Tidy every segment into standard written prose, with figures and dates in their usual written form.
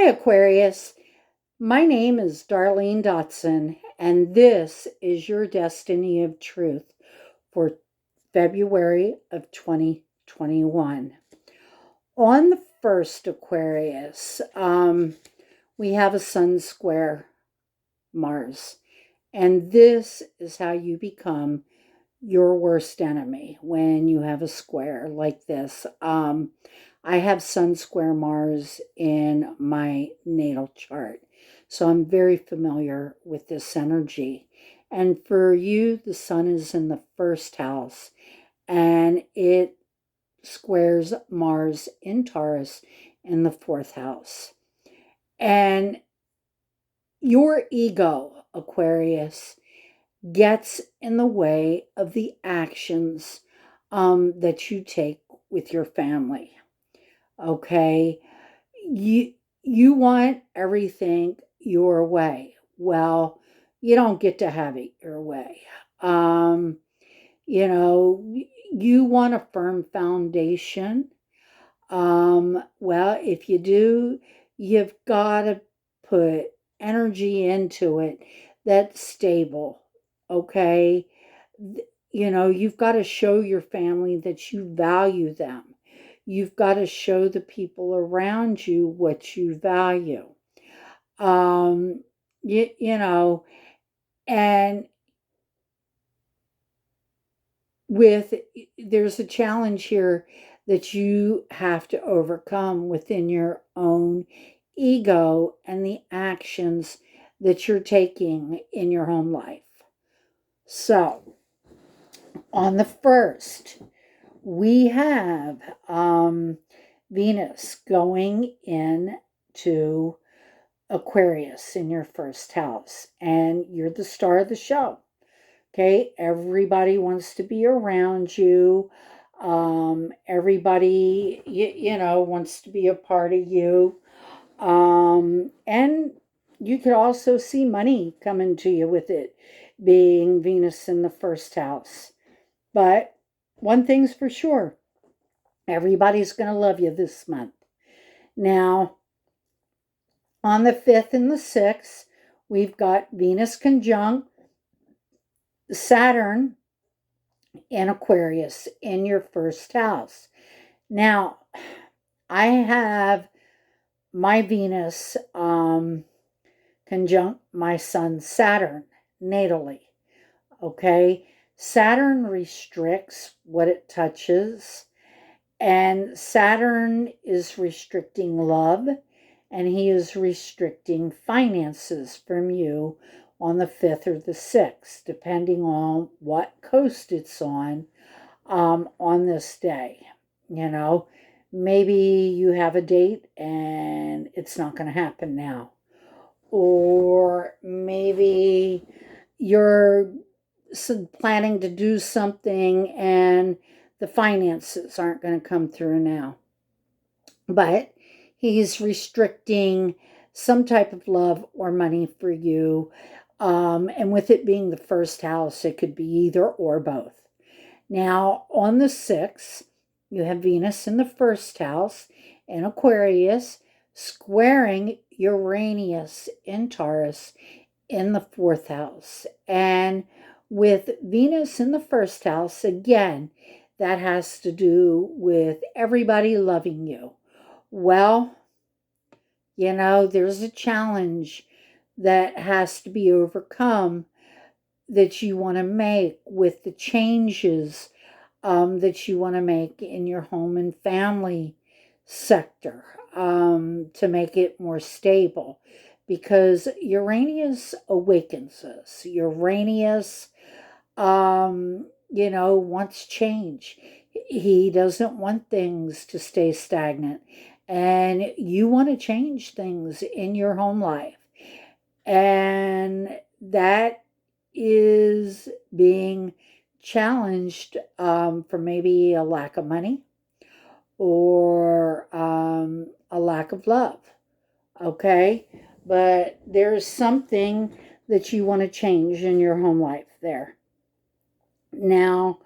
Hi, Aquarius. My name is Darlene Dotson, and this is your Destiny of Truth for February of 2021. On the first Aquarius, we have a Sun square Mars, and this is how you become your worst enemy when you have a square like this. I have Sun square Mars in my natal chart, so I'm very familiar with this energy. And for you, the Sun is in the first house and it squares Mars in Taurus in the fourth house. And your ego, Aquarius, gets in the way of the actions that you take with your family. Okay, you want everything your way. Well, you don't get to have it your way. Um, you know, you want a firm foundation. Well, if you do, you've got to put energy into it that's stable. Okay. You've got to show your family that you value them. You've got to show the people around you what you value. Um, you know, and with there's a challenge here that you have to overcome within your own ego and the actions that you're taking in your home life. So, on the first, we have Venus going into Aquarius in your first house, and you're the star of the show. Okay, everybody wants to be around you. Everybody, wants to be a part of you. And you could also see money coming to you with it being Venus in the first house. But one thing's for sure, everybody's going to love you this month. Now, on the 5th and the 6th, we've got Venus conjunct Saturn in Aquarius in your first house. Now, I have my Venus conjunct my Sun Saturn natally. Okay, Saturn restricts what it touches, and Saturn is restricting love, and he is restricting finances from you on the 5th or the 6th, depending on what coast it's on this day. Maybe you have a date and it's not going to happen now. Or maybe you're planning to do something and the finances aren't going to come through now. But he's restricting some type of love or money for you. And with it being the first house, it could be either or both. Now, on the 6th, you have Venus in the first house in Aquarius, squaring Uranus in Taurus in the fourth house. And with Venus in the first house, again, that has to do with everybody loving you. Well, there's a challenge that has to be overcome that you want to make with the changes that you want to make in your home and family sector to make it more stable, because Uranus awakens us. Uranus, wants change. He doesn't want things to stay stagnant, and you want to change things in your home life, and that is being challenged for maybe a lack of money or a lack of love. Okay, but there's something that you want to change in your home life there. Now,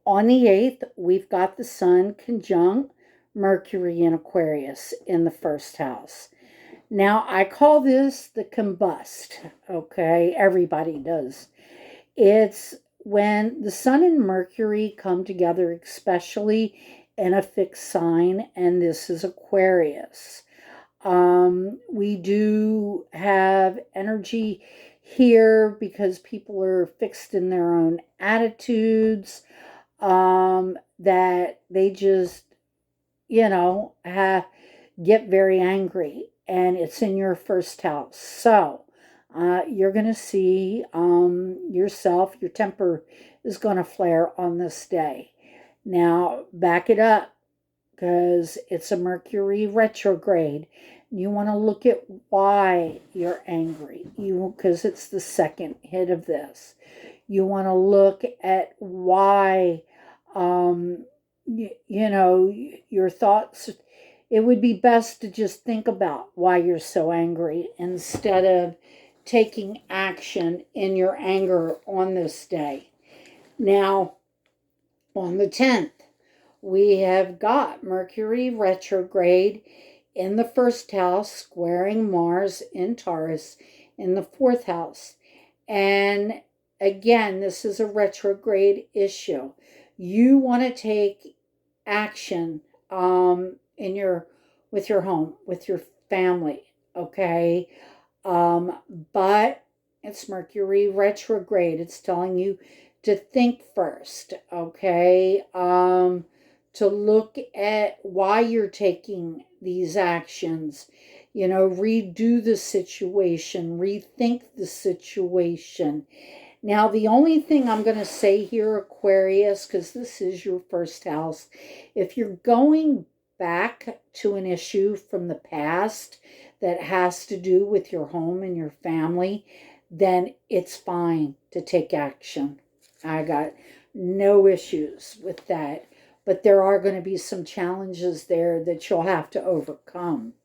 on the 8th, we've got the Sun conjunct Mercury in Aquarius in the first house. Now, I call this the combust, okay? Everybody does. It's when the sun and Mercury come together, especially in a fixed sign, and this is Aquarius. We do have energy here because people are fixed in their own attitudes, that they just, get very angry, and it's in your first house. So, you're going to see yourself, your temper is going to flare on this day. Now, back it up because it's a Mercury retrograde. You want to look at why you're angry. Because it's the second hit of this. You want to look at why, your thoughts. It would be best to just think about why you're so angry instead of taking action in your anger on this day. Now, on the 10th, we have got Mercury retrograde in the first house, squaring Mars in Taurus in the fourth house. And again, this is a retrograde issue. You want to take action with your home, with your family, okay? But it's Mercury retrograde. It's telling you to think first, okay? To look at why you're taking these actions. Redo the situation, rethink the situation. Now, the only thing I'm going to say here, Aquarius, because this is your first house, if you're going back to an issue from the past that has to do with your home and your family, then it's fine to take action. I got no issues with that. But there are going to be some challenges there that you'll have to overcome.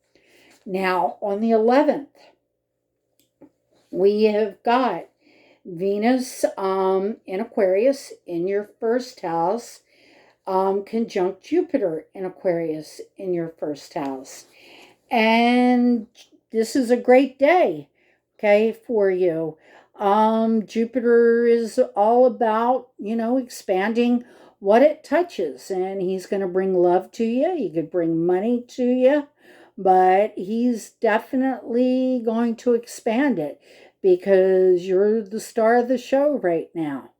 Now, on the 11th, we have got Venus in Aquarius in your first house, conjunct Jupiter in Aquarius in your first house. And this is a great day, okay, for you. Jupiter is all about, expanding what it touches, and he's going to bring love to you. He could bring money to you, but he's definitely going to expand it because you're the star of the show right now.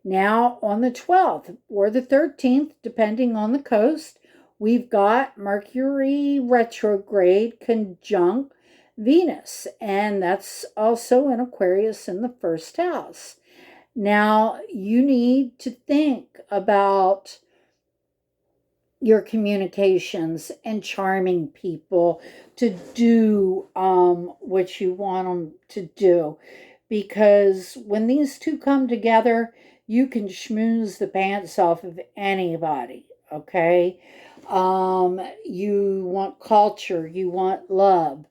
Now, on the 12th or the 13th, depending on the coast, we've got Mercury retrograde conjunct Venus, and that's also in Aquarius in the first house. Now, you need to think about your communications and charming people to do what you want them to do. Because when these two come together, you can schmooze the pants off of anybody, okay? You want culture, you want love,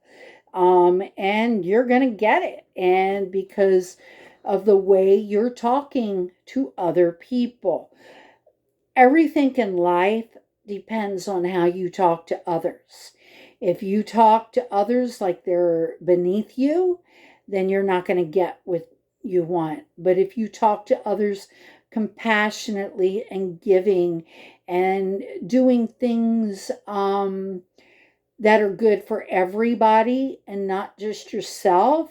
and you're going to get it. And because of the way you're talking to other people. Everything in life depends on how you talk to others. If you talk to others like they're beneath you, then you're not going to get what you want. But if you talk to others compassionately and giving and doing things that are good for everybody and not just yourself,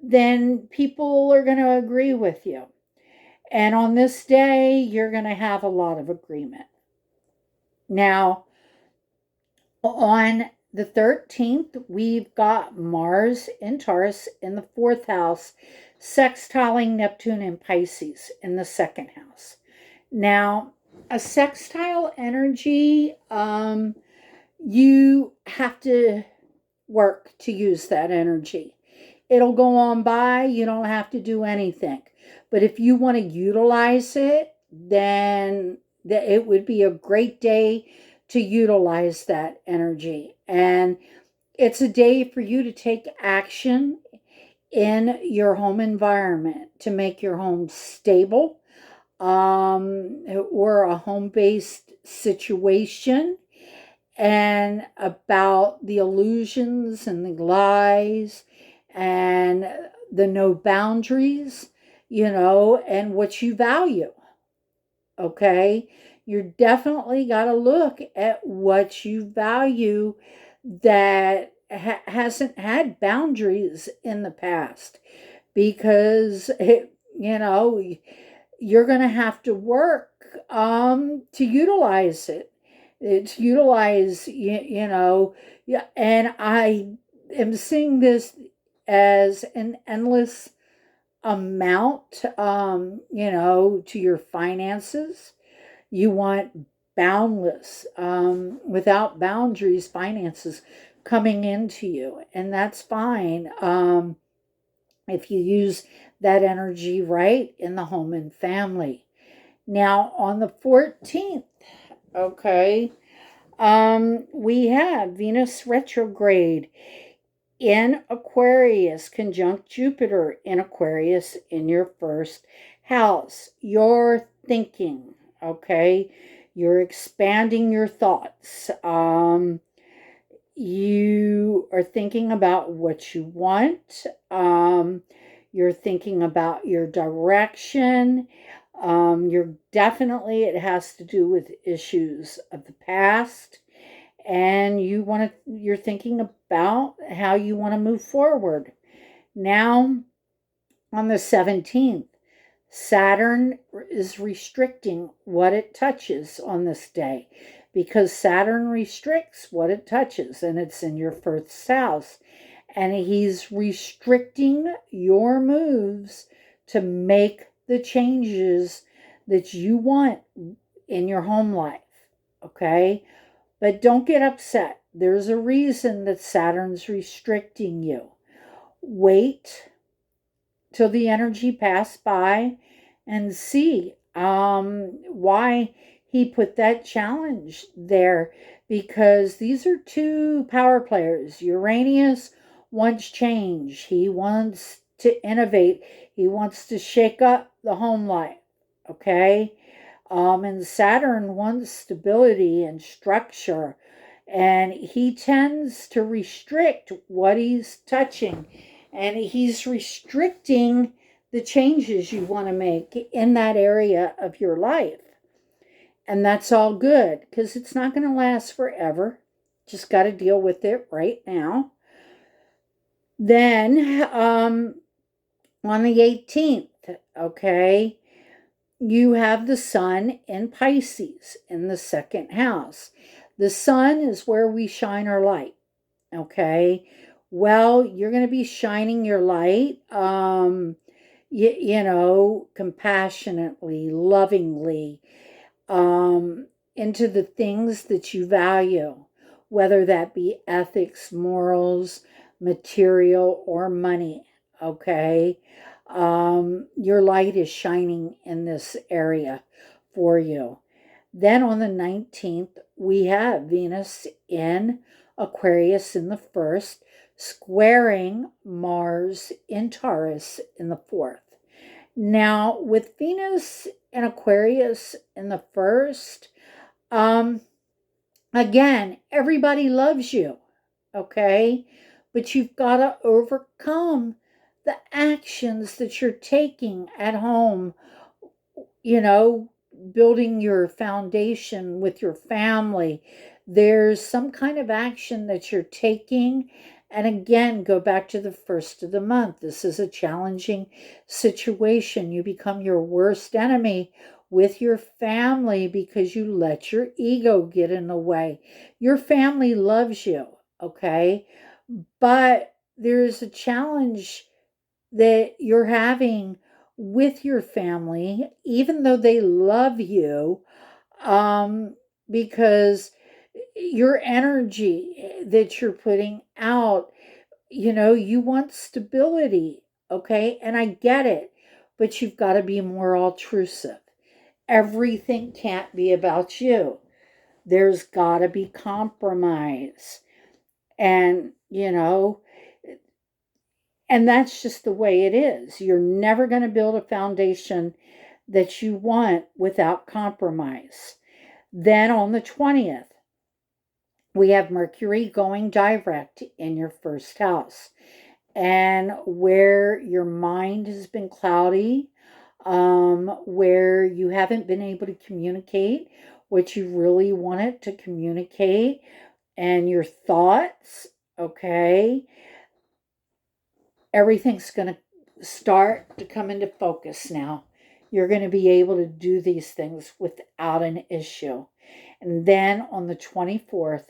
then people are going to agree with you. And on this day, you're going to have a lot of agreement. Now, on the 13th, we've got Mars in Taurus in the fourth house, sextiling Neptune in Pisces in the second house. Now, a sextile energy, you have to work to use that energy. It'll go on by. You don't have to do anything. But if you want to utilize it, then it would be a great day to utilize that energy. And it's a day for you to take action in your home environment to make your home stable, or a home-based situation. and about the illusions and the lies and the no boundaries, and what you value. Okay. You're definitely got to look at what you value that hasn't had boundaries in the past, because you're going to have to work to utilize it. To utilize, yeah. And I am seeing this as an endless amount, to your finances. You want boundless, without boundaries, finances coming into you, and that's fine. If you use that energy right in the home and family. Now, on the 14th, okay, we have Venus retrograde in Aquarius, conjunct Jupiter in Aquarius in your first house. You're thinking, okay? You're expanding your thoughts. You are thinking about what you want. You're thinking about your direction. You're definitely, it has to do with issues of the past, and you're thinking about how you want to move forward. Now, on the 17th, Saturn is restricting what it touches on this day, because Saturn restricts what it touches, and it's in your first house, and he's restricting your moves to make the changes that you want in your home life. Okay? But don't get upset. There's a reason that Saturn's restricting you. Wait till the energy pass by and see why he put that challenge there. Because these are two power players. Uranus wants change. He wants to innovate. He wants to shake up the home life. Okay? And Saturn wants stability and structure, and he tends to restrict what he's touching, and he's restricting the changes you want to make in that area of your life. And that's all good, because it's not going to last forever. Just got to deal with it right now. Then on the 18th, okay, you have the sun in Pisces in the second house. The sun is where we shine our light. Okay. Well, you're going to be shining your light, compassionately, lovingly, into the things that you value, whether that be ethics, morals, material, or money. Okay. Your light is shining in this area for you. Then on the 19th, we have Venus in Aquarius in the first, squaring Mars in Taurus in the fourth. Now, with Venus in Aquarius in the first, again, everybody loves you, okay? But you've got to overcome the actions that you're taking at home, building your foundation with your family. There's some kind of action that you're taking. And again, go back to the first of the month. This is a challenging situation. You become your worst enemy with your family because you let your ego get in the way. Your family loves you, okay? But there's a challenge that you're having with your family, even though they love you, because your energy that you're putting out, you want stability, okay? And I get it, but you've got to be more altruive. Everything can't be about you. There's got to be compromise. And, and that's just the way it is. You're never going to build a foundation that you want without compromise. Then on the 20th, We have Mercury going direct in your first house. And where your mind has been cloudy, where you haven't been able to communicate what you really wanted to communicate, and your thoughts, okay, everything's going to start to come into focus now. You're going to be able to do these things without an issue. And then on the 24th,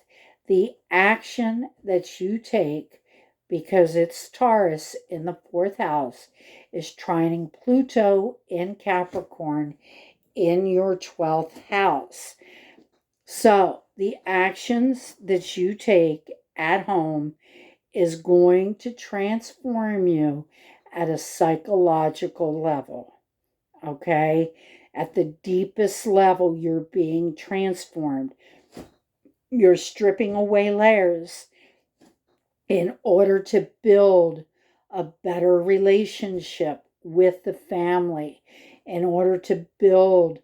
the action that you take, because it's Taurus in the fourth house, is trining Pluto in Capricorn in your 12th house. So the actions that you take at home is going to transform you at a psychological level. Okay? At the deepest level, you're being transformed. You're stripping away layers in order to build a better relationship with the family, in order to build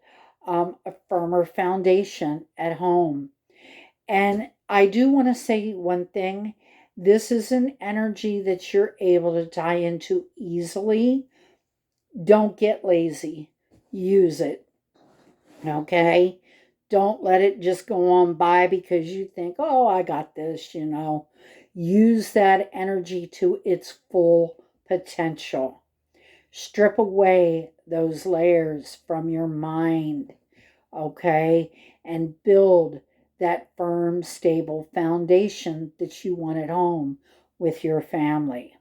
a firmer foundation at home. And I do want to say one thing. This is an energy that you're able to tie into easily. Don't get lazy. Use it. Okay? Don't let it just go on by because you think, oh, I got this. Use that energy to its full potential. Strip away those layers from your mind, okay? And build that firm, stable foundation that you want at home with your family.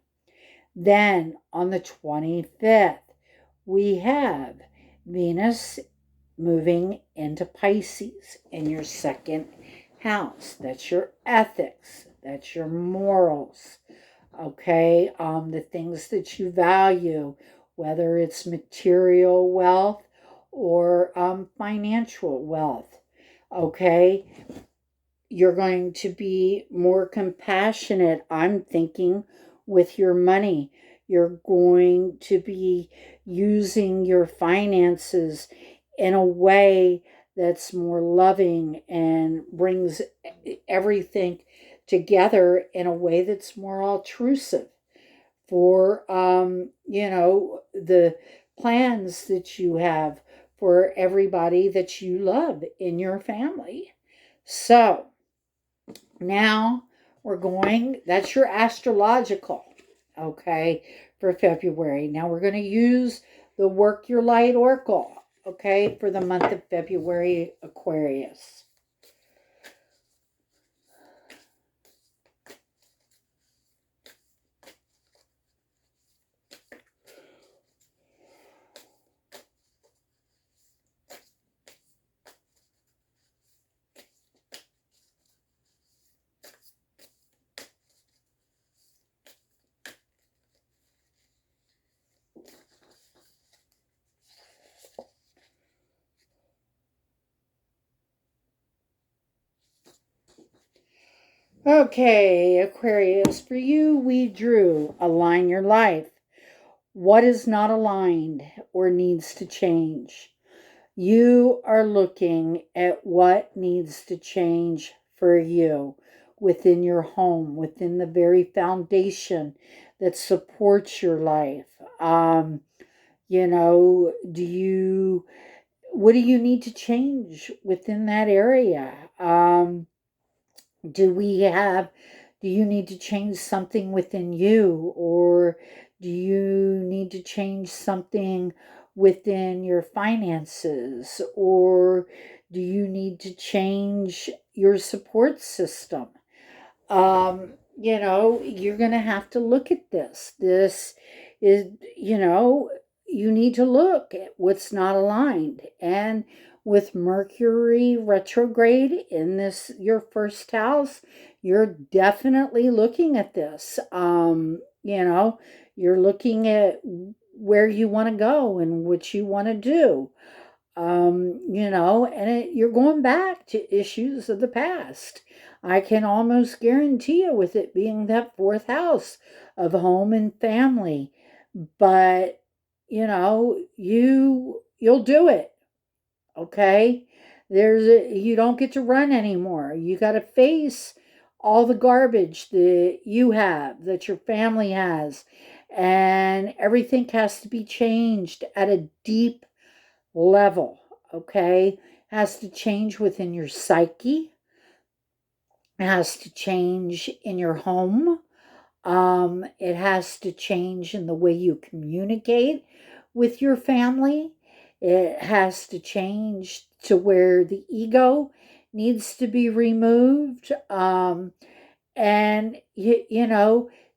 Then on the 25th, we have Venus moving into Pisces in your second house. That's your ethics, that's your morals, okay? The things that you value, whether it's material wealth or financial wealth, okay? You're going to be more compassionate, I'm thinking, with your money. You're going to be using your finances in a way that's more loving and brings everything together in a way that's more altruive for the plans that you have for everybody that you love in your family. So now that's your astrological, okay, for February. Now we're going to use the Work Your Light Oracle, okay, for the month of February, Aquarius. Okay, Aquarius, for you, we drew Align Your Life. What is not aligned or needs to change? You are looking at what needs to change for you within your home, within the very foundation that supports your life. What do you need to change within that area? Do we have, do you need to change something within you, or do you need to change something within your finances, or do you need to change your support system? You're going to have to look at this. This is, you need to look at what's not aligned. And with Mercury retrograde in your first house, you're definitely looking at this. You're looking at where you want to go and what you want to do. You're going back to issues of the past. I can almost guarantee you with it being that fourth house of home and family. But, you'll do it. Okay? You don't get to run anymore. You got to face all the garbage that you have, that your family has, and everything has to be changed at a deep level, okay? Has to change within your psyche. It has to change in your home. It has to change in the way you communicate with your family. It has to change to where the ego needs to be removed. And,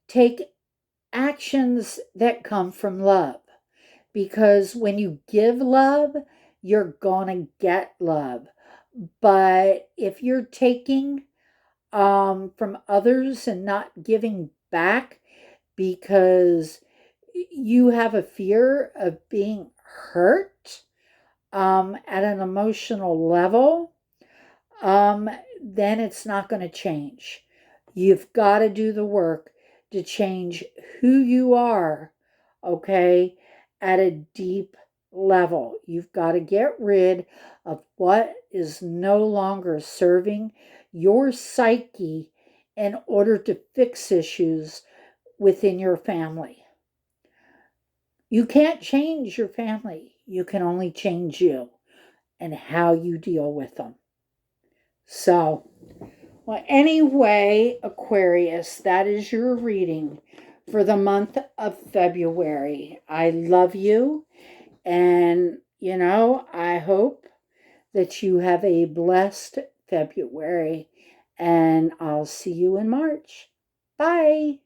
take actions that come from love. Because when you give love, you're going to get love. But if you're taking from others and not giving back because you have a fear of being hurt at an emotional level, then it's not going to change. You've got to do the work to change who you are, okay, at a deep level. You've got to get rid of what is no longer serving your psyche in order to fix issues within your family. You can't change your family. You can only change you and how you deal with them. So, well, anyway, Aquarius, that is your reading for the month of February. I love you, and I hope that you have a blessed February, and I'll see you in March. Bye.